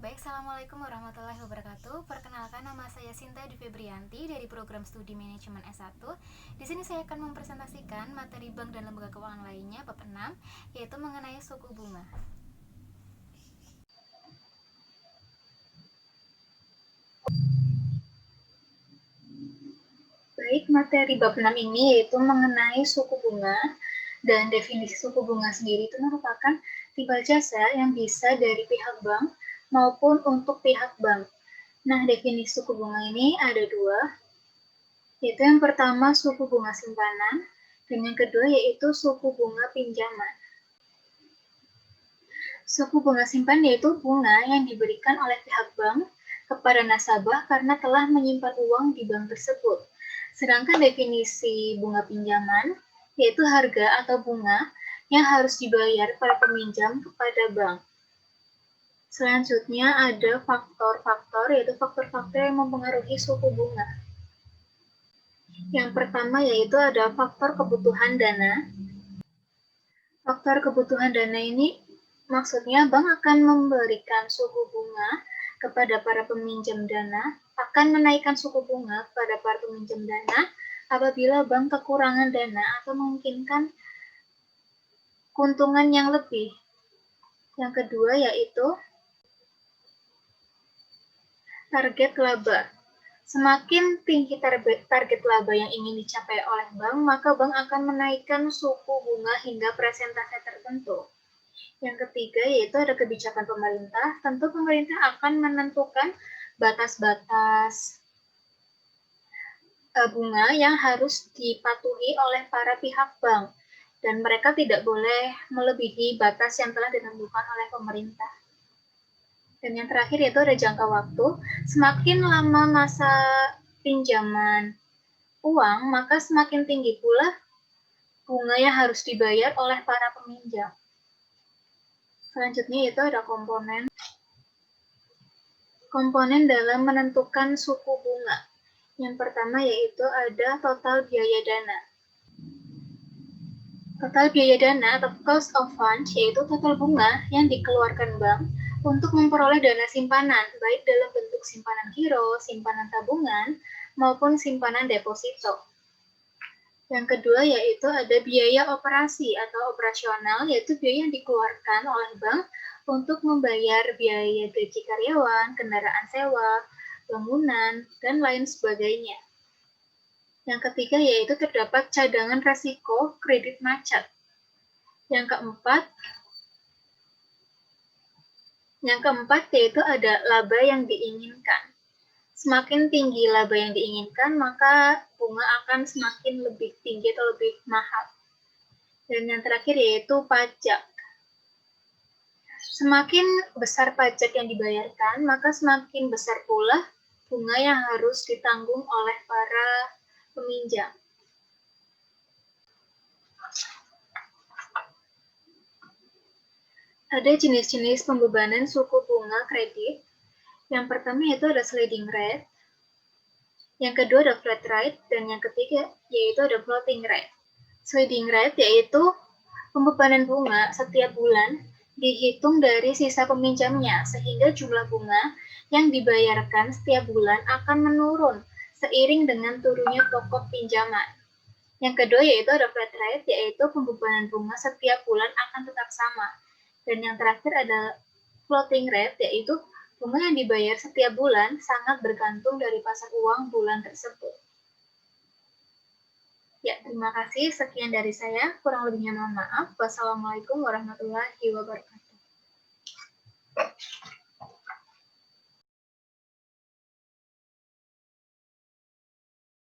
Baik, Assalamualaikum warahmatullahi wabarakatuh. Perkenalkan, nama saya Sinta Dwi Febrianti dari program studi manajemen S1. Di sini saya akan mempresentasikan materi bank dan lembaga keuangan lainnya bab 6, yaitu mengenai suku bunga. Baik, materi bab 6 ini yaitu mengenai suku bunga, dan definisi suku bunga sendiri itu merupakan timbal jasa yang bisa dari pihak bank maupun untuk pihak bank. Nah, definisi suku bunga ini ada dua, yaitu yang pertama suku bunga simpanan, dan yang kedua yaitu suku bunga pinjaman. Suku bunga simpanan yaitu bunga yang diberikan oleh pihak bank kepada nasabah karena telah menyimpan uang di bank tersebut. Sedangkan definisi bunga pinjaman yaitu harga atau bunga yang harus dibayar para peminjam kepada bank. Selanjutnya ada faktor-faktor, yaitu faktor-faktor yang mempengaruhi suku bunga. Yang pertama yaitu ada faktor kebutuhan dana. Faktor kebutuhan dana ini maksudnya bank akan memberikan suku bunga kepada para peminjam dana, akan menaikkan suku bunga kepada para peminjam dana apabila bank kekurangan dana atau memungkinkan keuntungan yang lebih. Yang kedua yaitu target laba. Semakin tinggi target laba yang ingin dicapai oleh bank, maka bank akan menaikkan suku bunga hingga persentase tertentu. Yang ketiga yaitu ada kebijakan pemerintah. Tentu pemerintah akan menentukan batas-batas bunga yang harus dipatuhi oleh para pihak bank, dan mereka tidak boleh melebihi batas yang telah ditentukan oleh pemerintah. Dan yang terakhir yaitu ada jangka waktu. Semakin lama masa pinjaman uang, maka semakin tinggi pula bunga yang harus dibayar oleh para peminjam. Selanjutnya yaitu ada komponen dalam menentukan suku bunga. Yang pertama yaitu ada total biaya dana. Total biaya dana atau cost of funds yaitu total bunga yang dikeluarkan bank untuk memperoleh dana simpanan, baik dalam bentuk simpanan giro, simpanan tabungan, maupun simpanan deposito. Yang kedua yaitu ada biaya operasi atau operasional, yaitu biaya yang dikeluarkan oleh bank untuk membayar biaya gaji karyawan, kendaraan sewa, bangunan, dan lain sebagainya. Yang ketiga yaitu terdapat cadangan resiko kredit macet. Yang keempat yaitu ada laba yang diinginkan. Semakin tinggi laba yang diinginkan, maka bunga akan semakin lebih tinggi atau lebih mahal. Dan yang terakhir yaitu pajak. Semakin besar pajak yang dibayarkan, maka semakin besar pula bunga yang harus ditanggung oleh para peminjam. Ada jenis-jenis pembebanan suku bunga kredit. Yang pertama yaitu ada sliding rate, yang kedua ada flat rate, dan yang ketiga yaitu ada floating rate. Sliding rate yaitu pembebanan bunga setiap bulan dihitung dari sisa peminjamnya, sehingga jumlah bunga yang dibayarkan setiap bulan akan menurun seiring dengan turunnya pokok pinjaman. Yang kedua yaitu ada flat rate, yaitu pembebanan bunga setiap bulan akan tetap sama. Dan yang terakhir ada floating rate, yaitu bunga yang dibayar setiap bulan sangat bergantung dari pasar uang bulan tersebut. Ya, terima kasih. Sekian dari saya. Kurang lebihnya mohon maaf. Wassalamualaikum warahmatullahi wabarakatuh.